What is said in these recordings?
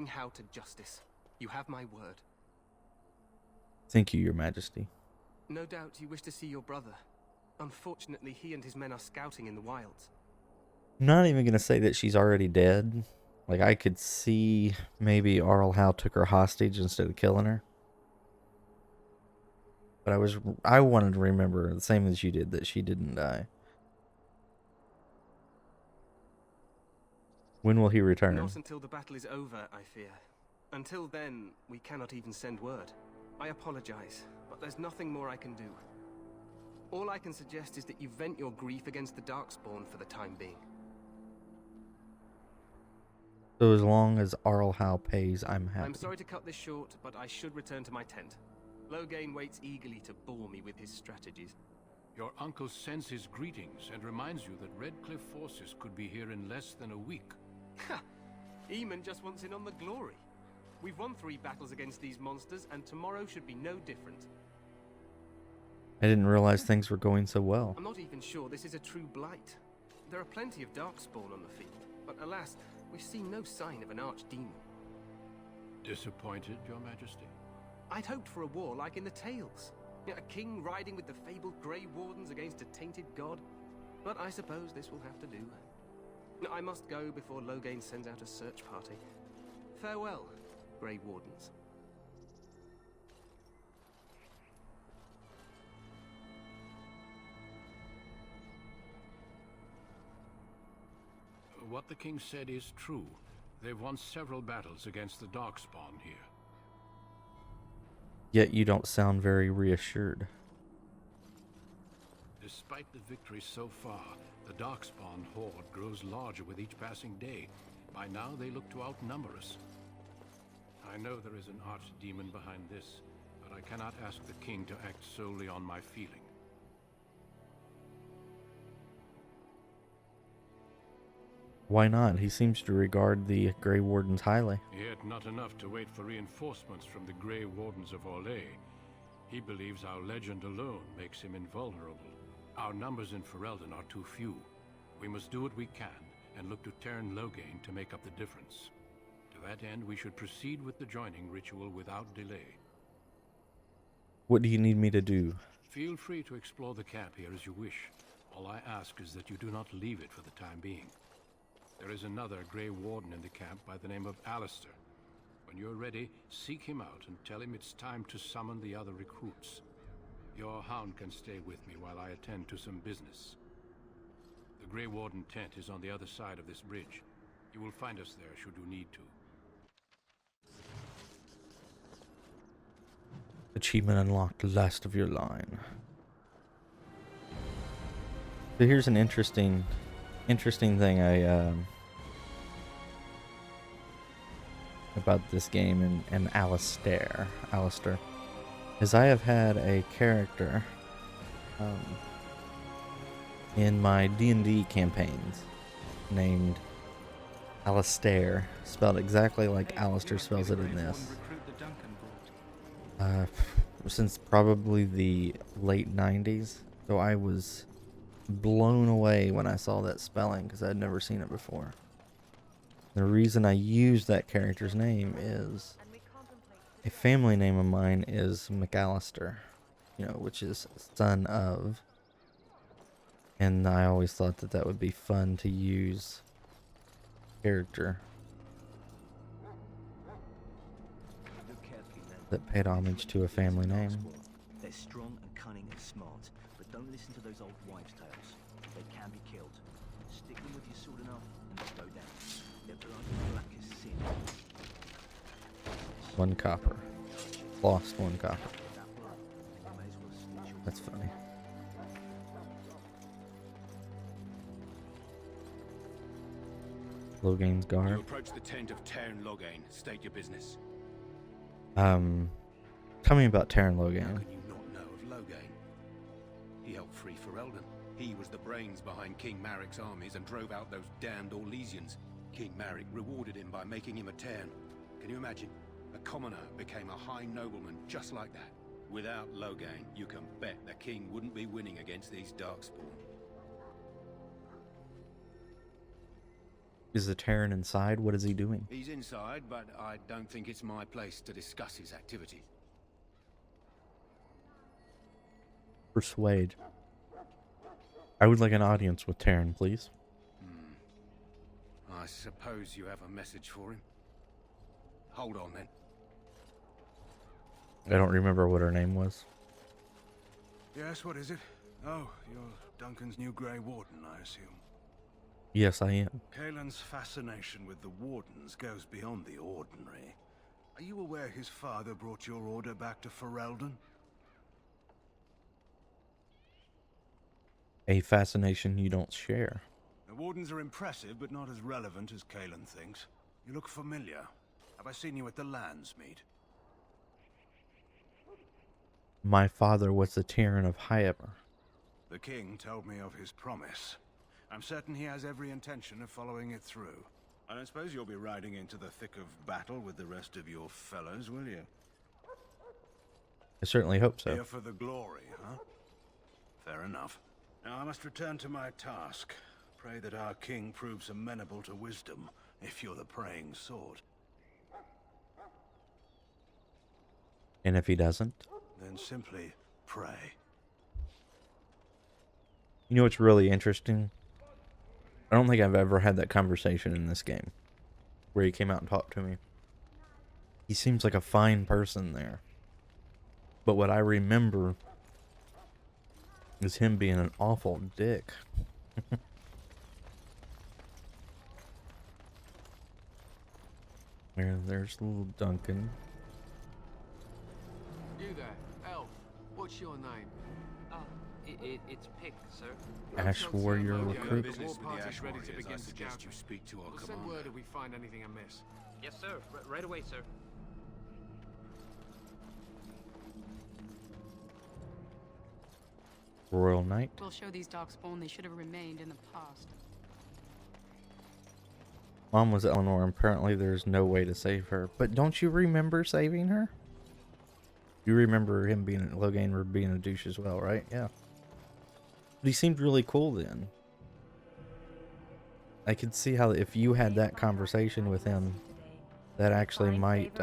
bring How to justice. You have my word. Thank you, Your Majesty. No doubt you wish to see your brother. Unfortunately, he and his men are scouting in the wilds. I'm not even going to say that she's already dead. Like, I could see maybe Arl Howe took her hostage instead of killing her. But I wanted to remember, the same as you did, that she didn't die. When will he return? Not until the battle is over, I fear. Until then, we cannot even send word. I apologize, but there's nothing more I can do. All I can suggest is that you vent your grief against the Darkspawn for the time being. So as long as Arl Howe pays, I'm happy. I'm sorry to cut this short, but I should return to my tent. Loghain waits eagerly to bore me with his strategies. Your uncle sends his greetings and reminds you that Redcliffe forces could be here in less than a week. Ha! Eamon just wants in on the glory. We've won 3 battles against these monsters, and tomorrow should be no different. I didn't realize things were going so well. I'm not even sure this is a true blight. There are plenty of Darkspawn on the field, but alas, we've seen no sign of an archdemon. Disappointed, Your Majesty? I'd hoped for a war like in the tales. A king riding with the fabled Grey Wardens against a tainted god. But I suppose this will have to do. I must go before Loghain sends out a search party. Farewell, Grey Wardens. What the king said is true. They've won several battles against the Darkspawn here. Yet you don't sound very reassured. Despite the victories so far, the Darkspawn horde grows larger with each passing day. By now, they look to outnumber us. I know there is an archdemon behind this, but I cannot ask the king to act solely on my feeling. Why not? He seems to regard the Grey Wardens highly. Yet not enough to wait for reinforcements from the Grey Wardens of Orlais. He believes our legend alone makes him invulnerable. Our numbers in Ferelden are too few. We must do what we can and look to Teyrn Loghain to make up the difference. To that end, we should proceed with the joining ritual without delay. What do you need me to do? Feel free to explore the camp here as you wish. All I ask is that you do not leave it for the time being. There is another Grey Warden in the camp by the name of Alistair. When you're ready, seek him out and tell him it's time to summon the other recruits. Your hound can stay with me while I attend to some business. The Grey Warden tent is on the other side of this bridge. You will find us there should you need to. Achievement unlocked, last of your line. So here's an interesting thing about this game and Alistair, is I have had a character in my D&D campaigns named Alistair, spelled exactly like Alistair spells it in this. Since probably the late 90s, so I was blown away when I saw that spelling because I'd never seen it before. The reason I use that character's name is a family name of mine is McAllister, which is son of, and I always thought that would be fun to use character that paid homage to a family name. They're strong and cunning and smart, but don't listen to those old wives' tales. They can be killed. Stick them with your sword enough and they'll go down. Their blood is black as sin. 1 copper. Lost 1 copper. That's funny. Loghain's guard. You approach the tent of Teyrn Loghain. State your business. Tell me about Teyrn How Loghain. can you not know of Loghain? He helped free Ferelden. He was the brains behind King Maric's armies and drove out those damned Orlesians. King Maric rewarded him by making him a Teyrn. Can you imagine? A commoner became a high nobleman just like that. Without Loghain, you can bet the king wouldn't be winning against these Darkspawn. Is the Terran inside? What is he doing? He's inside, but I don't think it's my place to discuss his activity. Persuade. I would like an audience with Terran, please. I suppose you have a message for him. Hold on, then. I don't remember what her name was. Yes, what is it? Oh, you're Duncan's new Grey Warden, I assume. Yes, I am. Kaelin's fascination with the Wardens goes beyond the ordinary. Are you aware his father brought your order back to Ferelden? A fascination you don't share. The Wardens are impressive, but not as relevant as Kaelin thinks. You look familiar. Have I seen you at the Lands meet? My father was the Terran of Hyaber. The king told me of his promise. I'm certain he has every intention of following it through. I don't suppose you'll be riding into the thick of battle with the rest of your fellows, will you? I certainly hope so. Here for the glory, huh? Fair enough. Now I must return to my task. Pray that our king proves amenable to wisdom, if you're the praying sort. And if he doesn't? Then simply pray. You know what's really interesting? I don't think I've ever had that conversation in this game where he came out and talked to me. He seems like a fine person there. But what I remember is him being an awful dick. There's little Duncan. You there, elf. What's your name? It's Pick, sir. Ash Warrior Yeah, Recruit. business War with the party's Ash ready to Warriors. begin I to suggest gather. you speak to our We'll send commander. word if we find anything amiss. Yes, sir. Right away, sir. Royal Knight. We'll show these darkspawn they should have remained in the past. Mom was Eleanor, and apparently there's no way to save her. But don't you remember saving her? You remember him being Logain being a douche as well, right? Yeah. But he seemed really cool then. I could see how if you had that conversation with him, that actually might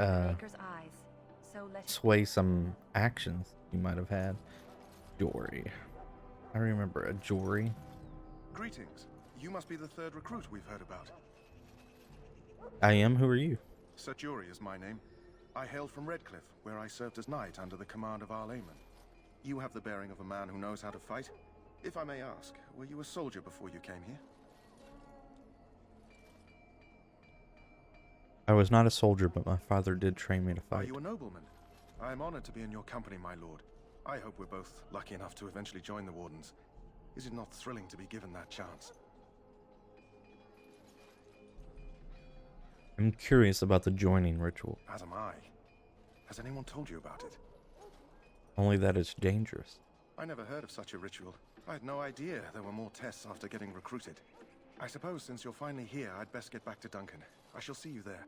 sway some actions you might have had. Jory. I remember a Jory. Greetings. You must be the third recruit we've heard about. I am. Who are you? Sir Jory is my name. I hail from Redcliffe, where I served as knight under the command of Arlayman. You have the bearing of a man who knows how to fight. If I may ask, were you a soldier before you came here? I was not a soldier, but my father did train me to Are fight. you a nobleman? I am honored to be in your company, my lord. I hope we're both lucky enough to eventually join the Wardens. Is it not thrilling to be given that chance? I'm curious about the joining ritual. As am I. Has anyone told you about it? Only that it's dangerous. I never heard of such a ritual. I had no idea there were more tests after getting recruited. I suppose since you're finally here, I'd best get back to Duncan. I shall see you there.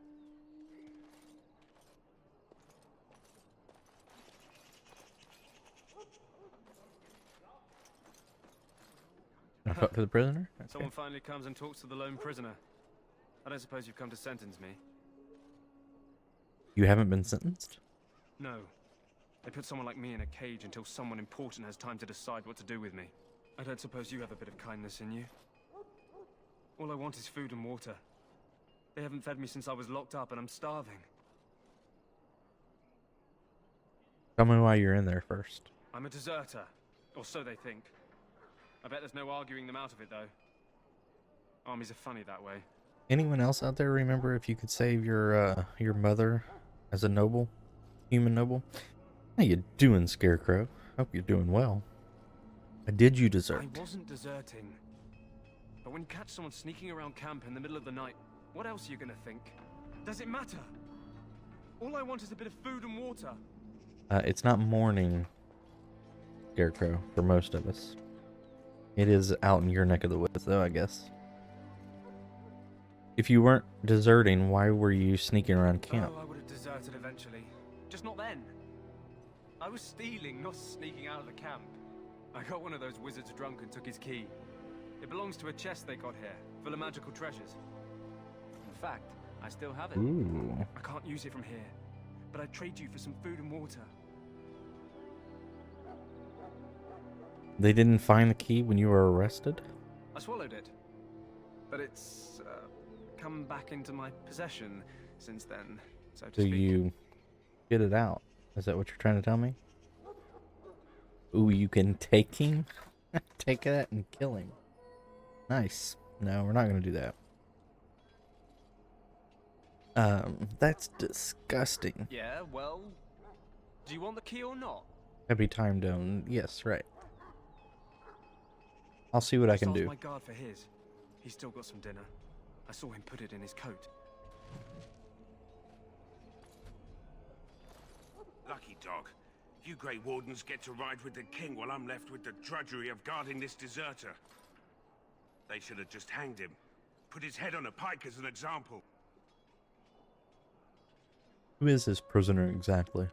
Can I talk to the prisoner? Okay. Someone finally comes and talks to the lone prisoner. I don't suppose you've come to sentence me? You haven't been sentenced? No. They put someone like me in a cage until someone important has time to decide what to do with me. I don't suppose you have a bit of kindness in you? All I want is food and water. They haven't fed me since I was locked up and I'm starving. Tell me why you're in there first. I'm a deserter. Or so they think. I bet there's no arguing them out of it, though. Armies are funny that way. Anyone else out there remember if you could save your mother as a noble? Human noble? How you doing, Scarecrow? Hope you're doing well. Did you desert? I wasn't deserting. But when you catch someone sneaking around camp in the middle of the night, what else are you gonna think? Does it matter? All I want is a bit of food and water. It's not morning, Scarecrow, for most of us. It is out in your neck of the woods, though, I guess. If you weren't deserting, why were you sneaking around camp? Oh, I would have deserted eventually. Just not then. I was stealing, not sneaking out of the camp. I got one of those wizards drunk and took his key. It belongs to a chest they got here, full of magical treasures. fact, I still have it. Ooh. I can't use it from here, but I'd trade you for some food and water. They didn't find the key when you were arrested? I swallowed it, but it's come back into my possession since then, so to So speak. you get it out. Is that what you're trying to tell me? Ooh, you can take him? Take that and kill him. Nice. No, we're not going to do that. That's disgusting. Yeah, well, do you want the key or not? Happy time zone. Yes, right. I'll see what I can do. My guard for his. He's still got some dinner. I saw him put it in his coat. Lucky dog. You Grey Wardens get to ride with the king while I'm left with the drudgery of guarding this deserter. They should have just hanged him. Put his head on a pike as an example. Who is this prisoner exactly?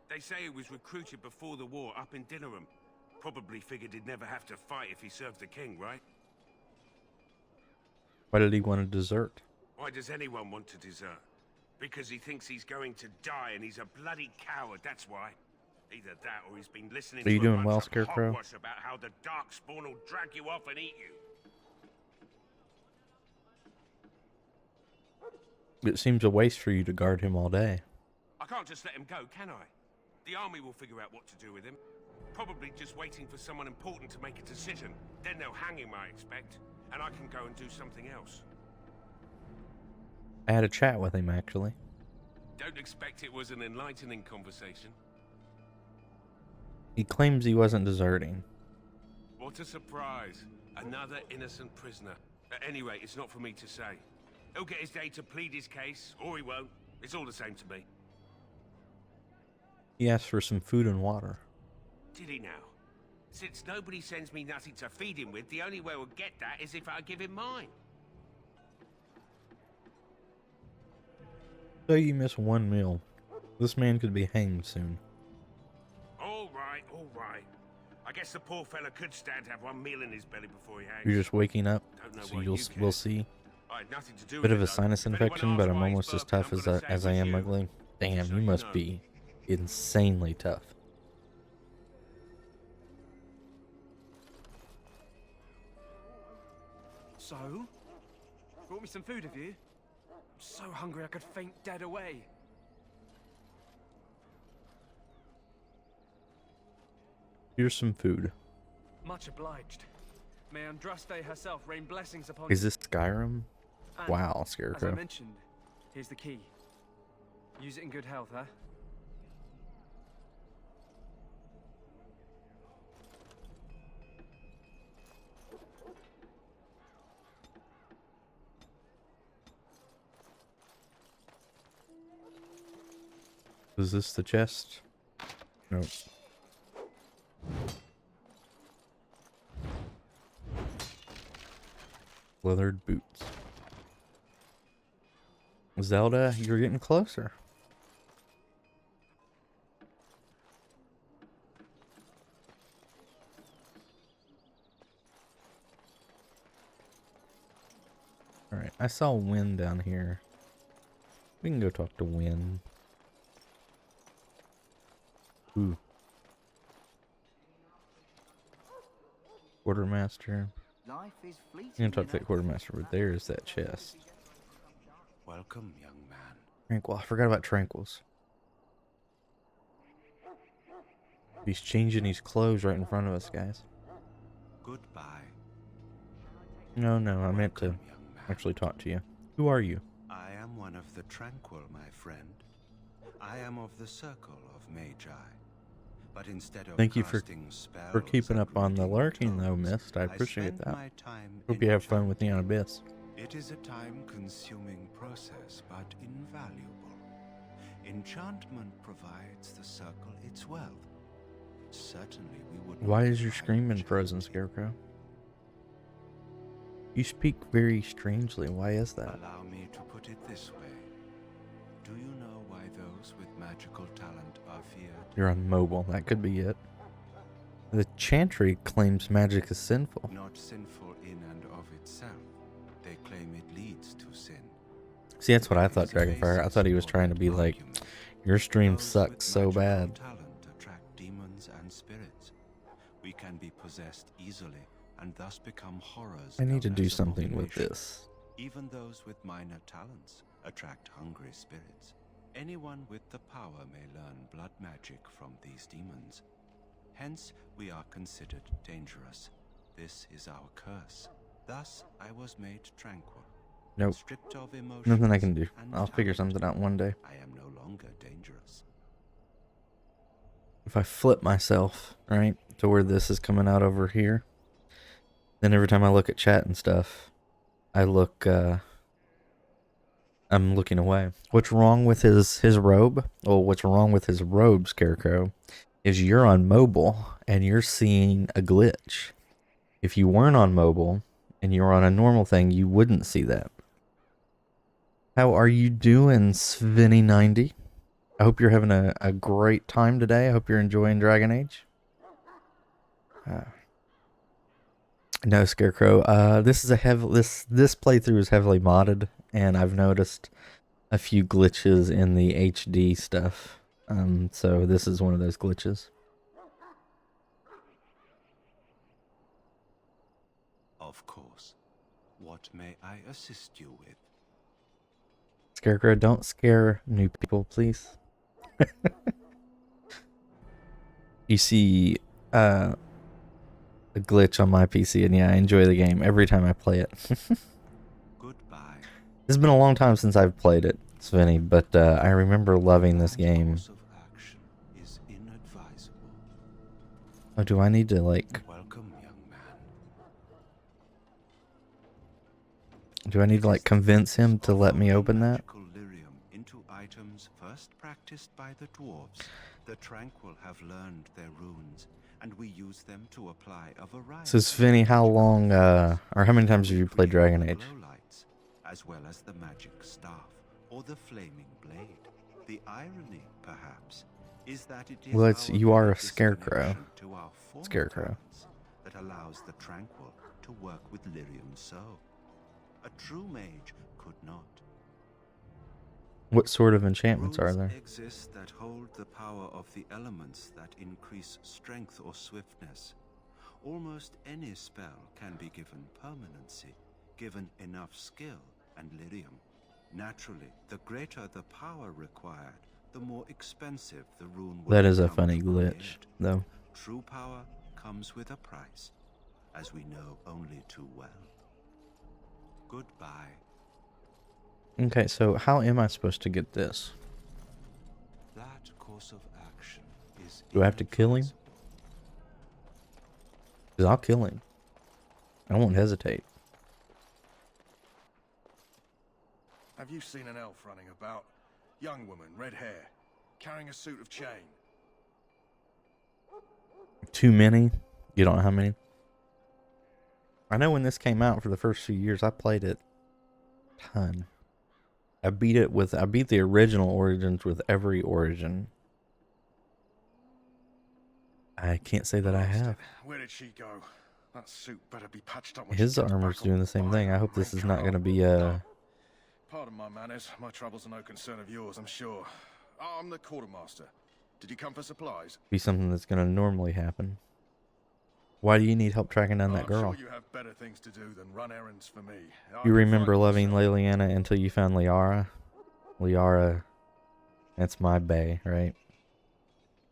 They say he was recruited before the war up in Dinnerham. Probably figured he'd never have to fight if he served the king, right? Why did he want to desert? Why does anyone want to desert? Because he thinks he's going to die and he's a bloody coward, that's why. Either that or he's been listening Are you to doing a well, bunch of Scarecrow? hogwash about how the Darkspawn will drag you off and eat you. It seems a waste for you to guard him all day. I can't just let him go, can I? The army will figure out what to do with him. Probably just waiting for someone important to make a decision. Then they'll hang him, I expect. And I can go and do something else. I had a chat with him, actually. Don't expect it was an enlightening conversation. He claims he wasn't deserting. What a surprise. Another innocent prisoner. Anyway, it's not for me to say. He'll get his day to plead his case, or he won't. It's all the same to me. He asked for some food and water. Did he now? Since nobody sends me nothing to feed him with, the only way we'll get that is if I give him mine. So you miss one meal. This man could be hanged soon. All right, all right. I guess the poor fella could stand to have one meal in his belly before he hangs. You're just waking up, Don't know so why we'll you care. see. I had nothing to do Bit with of it, a though. sinus If anyone infection, but asks I'm why he's almost as burping, tough I'm gonna say as it I was am you. ugly. Damn, So you you must know. be insanely tough. So? Brought me some food, have you? I'm so hungry I could faint dead away. Here's some food. Much obliged. May Andraste herself rain blessings upon Is you. this Skyrim? And, Wow, as I Scarecrow. mentioned, here's the key. Use it in good health, huh? Is this the chest? Nope. Leathered boots. Zelda, you're getting closer. Alright, I saw Wynn down here. We can go talk to Wynn. Ooh. Quartermaster. Life is fleeting, I'm gonna talk to you that know. quartermaster, but there's that chest. Welcome, young man. Tranquil. I forgot about Tranquils. He's changing his clothes right in front of us, guys. Goodbye. No, I meant to Welcome, young man. actually talk to you. Who are you? I am one of the Tranquil, my friend. I am of the Circle of Magi. But instead of Thank you for casting spells keeping and up on the reading lurking, though, tomes, Mist. I appreciate spend that. my time Hope in you have fun with Neon enchantment. Abyss. It is a time-consuming process, but invaluable. Enchantment provides the Circle its wealth. Certainly we would not Why is your provide screaming frozen, charity. Scarecrow? You speak very strangely. Why is that? Allow me to put it this way. Do you know why those with magical talent are feared? You're on mobile. That could be it. The Chantry claims magic is sinful. Not sinful in and of itself. They claim it leads to sin. See, that's what I thought, Dragonfire. I thought he was trying to be like, your stream sucks so bad. Talent attract demons and spirits. We can be possessed easily and thus become horrors. I need to known do as something with abominations. this. Even those with minor talents attract hungry spirits. Anyone with the power may learn blood magic from these demons. Hence, we are considered dangerous. This is our curse. Thus, I was made tranquil. Nope. Stripped of emotions Nothing I can do. and I'll figure talent. something out one day. I am no longer dangerous. If I flip myself, right, to where this is coming out over here, then every time I look at chat and stuff, I'm looking away. What's wrong with his robe? Well, what's wrong with his robe, Scarecrow, is you're on mobile and you're seeing a glitch. If you weren't on mobile and you're on a normal thing, you wouldn't see that. How are you doing, Svenny90? I hope you're having a great time today. I hope you're enjoying Dragon Age. No, Scarecrow. This playthrough is heavily modded, and I've noticed a few glitches in the HD stuff. So this is one of those glitches. Of course. What may I assist you with? Scarecrow, don't scare new people, please. You see a glitch on my PC, and yeah, I enjoy the game every time I play it. Goodbye. It's been a long time since I've played it, Svenny, but I remember loving this game. Course of action is inadvisable. Oh, do I need to, like... Welcome, young man. Do I need to, like, convince him to let me open that? Magical lyrium into items first practiced by the dwarves. The Tranquil have learned their runes, and we use them to apply a variety. So, Svenny, how long, or how many times have you played Dragon Age? Glow lights, as well as the magic staff or the flaming blade. The irony, perhaps, is that it is Well, it's, our you are a very scarecrow. disconnection to our former Scarecrow. talents that allows the Tranquil to work with lyrium so. A true mage could not. What sort of enchantments are Runes there? exist that hold the power of the elements that increase strength or swiftness. Almost any spell can be given permanency, given enough skill and lyrium. Naturally, the greater the power required, the more expensive the rune will That is a become funny to glitch, create. though. True power comes with a price, as we know only too well. Goodbye. Okay, so how am I supposed to get this? That course of action is Do I have to kill him? inadvisable. Because I'll kill him. I won't hesitate. Have you seen an elf running about? Young woman, red hair, carrying a suit of chain. Too many? You don't know how many? I know when this came out for the first few years, I played it a ton. I beat the original Origins with every Origin. I can't say that I have. Where did she go? That suit better be patched up when His she gets armor's back doing on the same fire. thing. I hope this is not going to be Pardon my manners. My troubles are no concern of yours, I'm sure. I'm the quartermaster. Did you come for supplies? something that's going to normally happen. Why do you need help tracking down that I'm girl? sure you have better things to do than run errands for me. I You can remember fight loving myself. Liliana until you found Liara? Liara, that's my bae, right?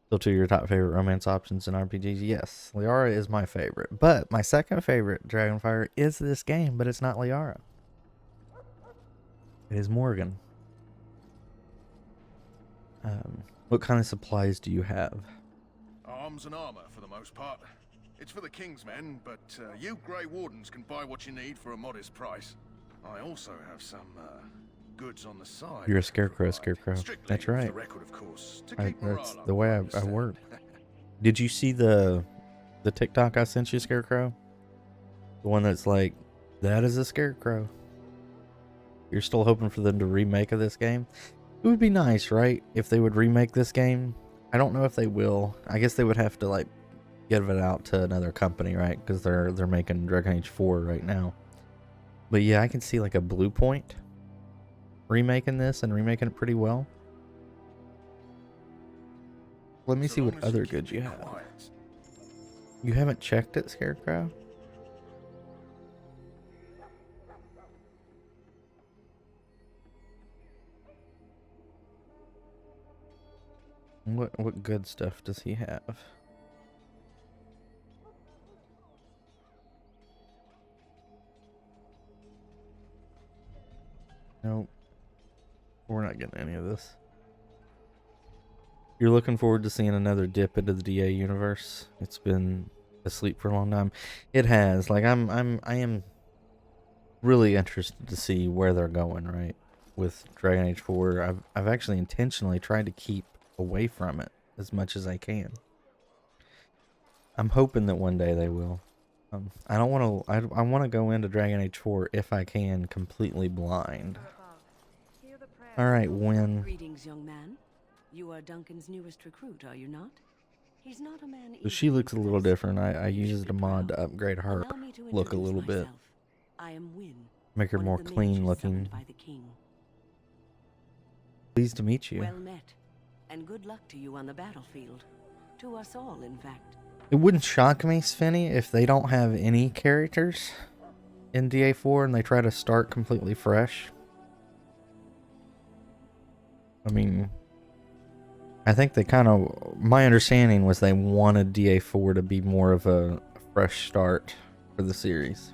Still two of your top favorite romance options in RPGs? Yes, Liara is my favorite. But my second favorite Dragonfire is this game, but it's not Liara. It is Morgan. What kind of supplies do you have? Arms and armor, for the most part. It's for the King's men, but you Grey Wardens can buy what you need for a modest price. I also have some goods on the side. You're a I can scarecrow, provide. Scarecrow. Strictly That's off right. the record, of course, to keep That's morale the up, way I understand. work. Did you see the TikTok I sent you, Scarecrow? The one that's like, that is a Scarecrow. You're still hoping for them to remake of this game? It would be nice, right? If they would remake this game. I don't know if they will. I guess they would have to like give it out to another company, right? Because they're making Dragon Age 4 right now. But yeah, I can see like a Blue Point. remaking this and remaking it pretty well. Let me see what other goods you have. You haven't checked it, Scarecrow? What good stuff does he have? Nope. We're not getting any of this. You're looking forward to seeing another dip into the DA universe? It's been asleep for a long time. It has. Like I am really interested to see where they're going, right? With Dragon Age 4. I've actually intentionally tried to keep away from it as much as I can. I'm hoping that one day they will. I don't want to. I want to go into Dragon Age 4 if I can completely blind. All right, Wynn. Greetings, young man. You are Duncan's newest recruit, are you not? He's not a man. So she looks a little different. I used a mod to upgrade her look a little bit. I am Wynn, Make her more clean looking. Pleased to meet you. Well met, and good luck to you on the battlefield. To us all, in fact. It wouldn't shock me, Svenny, if they don't have any characters in DA4 and they try to start completely fresh. I mean, I think they kind of... My understanding was they wanted DA4 to be more of a fresh start for the series.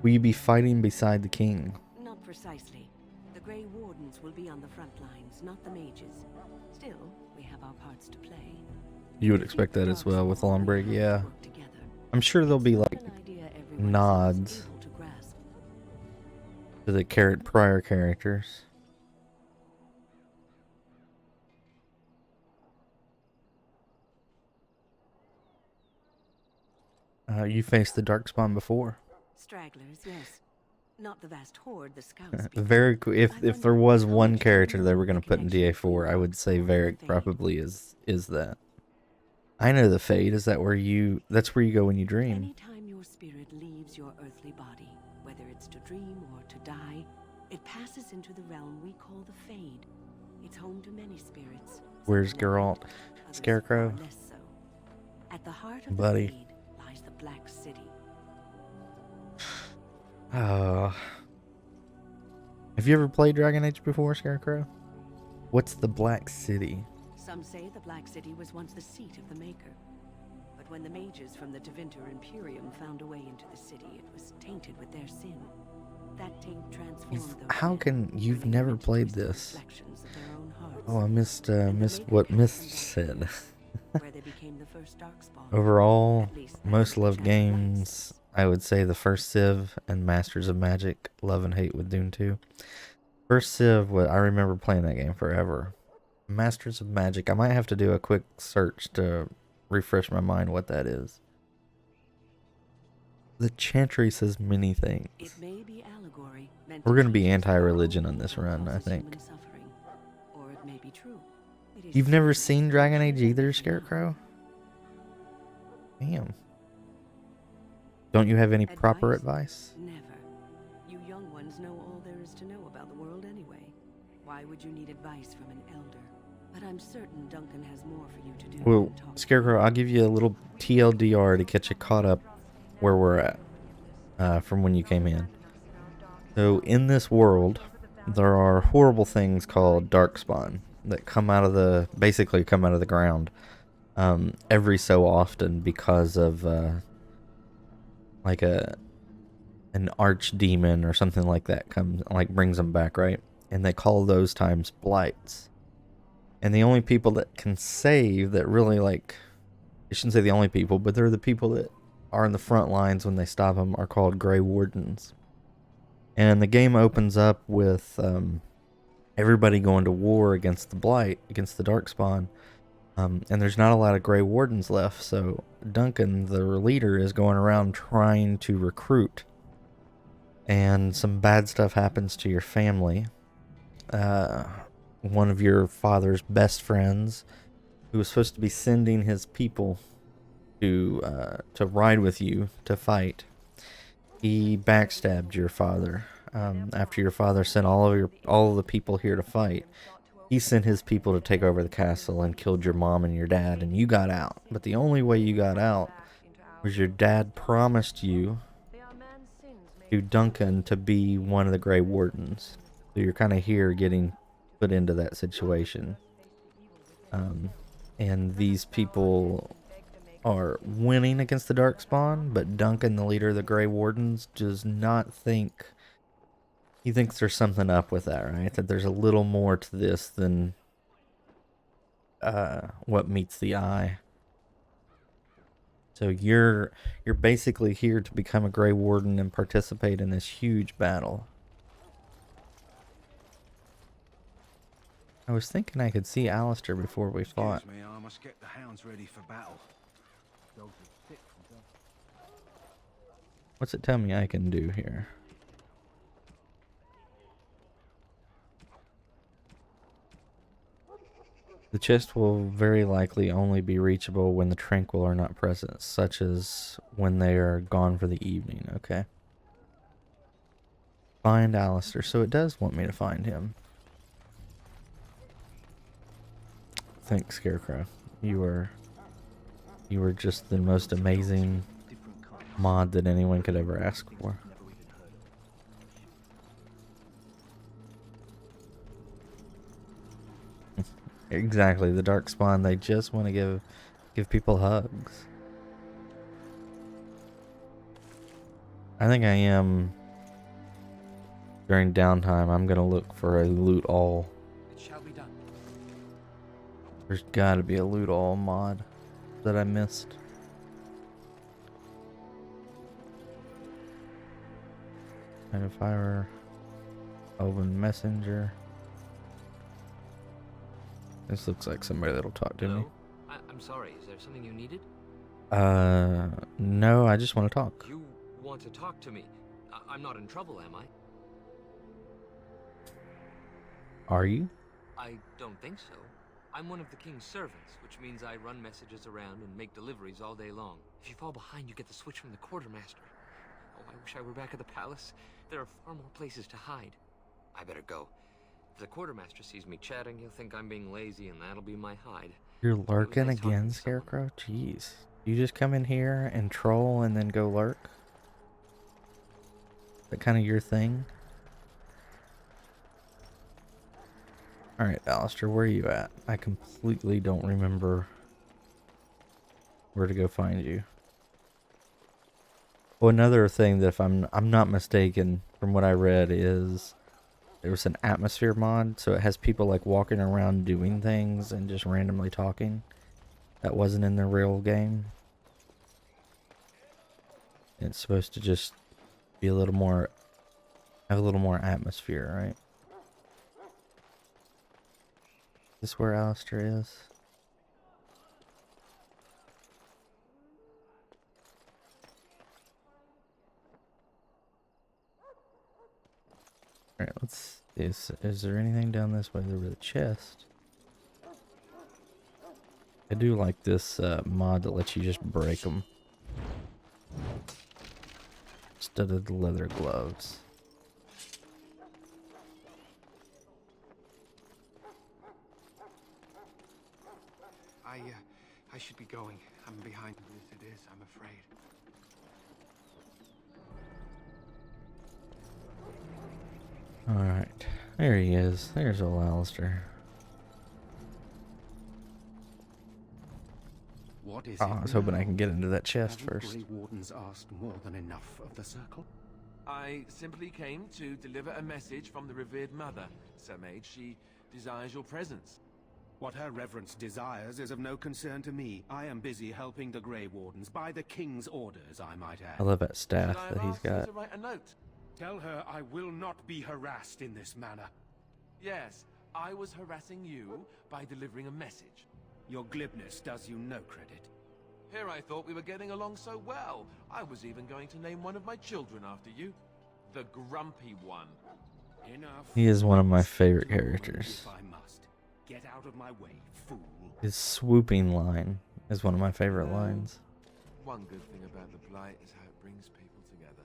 Will you be fighting beside the king? Not precisely. The Grey Wardens will be on the front lines, not the mages. Still, we have our parts to play. You would expect that as well with Lombrick, yeah. I'm sure there'll be like nods to the prior characters. You faced the Darkspawn before. Stragglers, yes. Not the vast horde the scouts. Very cool. If there was one character they were going to put in DA4, I would say Varric probably is that. I know the Fade. Is that where you... That's where you go when you dream. Anytime your spirit leaves your earthly body, whether it's to dream or to die, it passes into the realm we call the Fade. It's home to many spirits. Where's Geralt? Scarecrow? So. At the heart of Buddy. the Fade lies the Black City. Have you ever played Dragon Age before, Scarecrow? What's the Black City? Some say the Black City was once the seat of the Maker. But when the mages from the Tevinter Imperium found a way into the city, it was tainted with their sin. That taint transformed those... How can... You've never played this? Oh, I missed what Mist said. Where they became the first Darkspawn. Overall, most loved games, I would say the first Civ and Masters of Magic. Love and hate with Dune 2. First Civ, I remember playing that game forever. Masters of Magic, I might have to do a quick search to refresh my mind what that is. The Chantry says many things. It may be allegory, We're going to be anti-religion on this run, I think. Or it may be true. You've never seen Dragon Age either, Scarecrow? Damn. Don't you have any proper advice? Never. You young ones know all there is to know about the world anyway. Why would you need advice from an elder? But I'm certain Duncan has more for you to do. Well, Scarecrow, I'll give you a little TLDR to get you caught up where we're at from when you came in. So in this world, there are horrible things called Darkspawn that come out of the ground every so often because of like an archdemon or something like that brings them back, right? And they call those times blights. And the only people that can save that really I shouldn't say the only people, but they're the people that are in the front lines when they stop them are called Grey Wardens. And the game opens up with everybody going to war against the Blight, against the Darkspawn. And there's not a lot of Grey Wardens left, so Duncan, the leader, is going around trying to recruit. And some bad stuff happens to your family. One of your father's best friends, who was supposed to be sending his people to ride with you to fight, he backstabbed your father. after your father sent all of the people here to fight, he sent his people to take over the castle and killed your mom and your dad, and you got out. But the only way you got out was your dad promised you to Duncan to be one of the Grey Wardens. So you're kind of here getting put into that situation. And these people are winning against the Darkspawn, but Duncan, the leader of the Grey Wardens, does not think... He thinks there's something up with that, right? That there's a little more to this than what meets the eye. So you're basically here to become a Grey Warden and participate in this huge battle. I was thinking I could see Alistair before we fought. Excuse me, I must get the hounds ready for battle. What's it tell me I can do here? The chest will very likely only be reachable when the Tranquil are not present, such as when they are gone for the evening. Okay. Find Alistair. So it does want me to find him. Thanks, Scarecrow. You were just the most amazing mod that anyone could ever ask for. Exactly, the Darkspawn, they just want to give people hugs. I think I am, during downtime, I'm gonna look for a loot all. It shall be done. There's gotta be a loot all mod that I missed. And if I were open messenger. This looks like somebody that'll talk to me. I'm sorry, is there something you needed? No, I just want to talk. You want to talk to me? I'm not in trouble, am I? Are you? I don't think so. I'm one of the king's servants, which means I run messages around and make deliveries all day long. If you fall behind, you get the switch from the quartermaster. Oh, I wish I were back at the palace. There are far more places to hide. I better go. If the quartermaster sees me chatting, he'll think I'm being lazy, and that'll be my hide. You're lurking again, Scarecrow? Jeez. You just come in here and troll and then go lurk? Is that kind of your thing? Alright, Alistair, where are you at? I completely don't remember where to go find you. Well, another thing that if I'm not mistaken from what I read is there was an atmosphere mod, so it has people like walking around doing things and just randomly talking. That wasn't in the real game. It's supposed to just be a little more, have a little more atmosphere, right? Is this where Alistair is? Alright, let's... Is there anything down this way? There was a chest. I do like this mod that lets you just break them. Instead of the leather gloves. I should be going. I'm behind. Yes, it is, I'm afraid. Alright, there he is. There's old Alistair. What is I was hoping I can get into that chest first. Grey Wardens asked more than enough of the circle? I simply came to deliver a message from the revered mother, Sir Mage. She desires your presence. What her reverence desires is of no concern to me. I am busy helping the Grey Wardens, by the King's orders, I might add. I love that staff Should I that he's ask you got. to write a note? Tell her I will not be harassed in this manner. Yes, I was harassing you by delivering a message. Your glibness does you no credit. Here I thought we were getting along so well. I was even going to name one of my children after you. The Grumpy One. Enough. He is one of my favorite characters. If I must. Get out of my way, fool. His swooping line is one of my favorite lines. One good thing about the Blight is how it brings people together.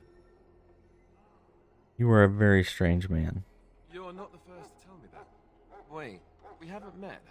You are a very strange man. You're not the first to tell me that. Wait, we haven't met, have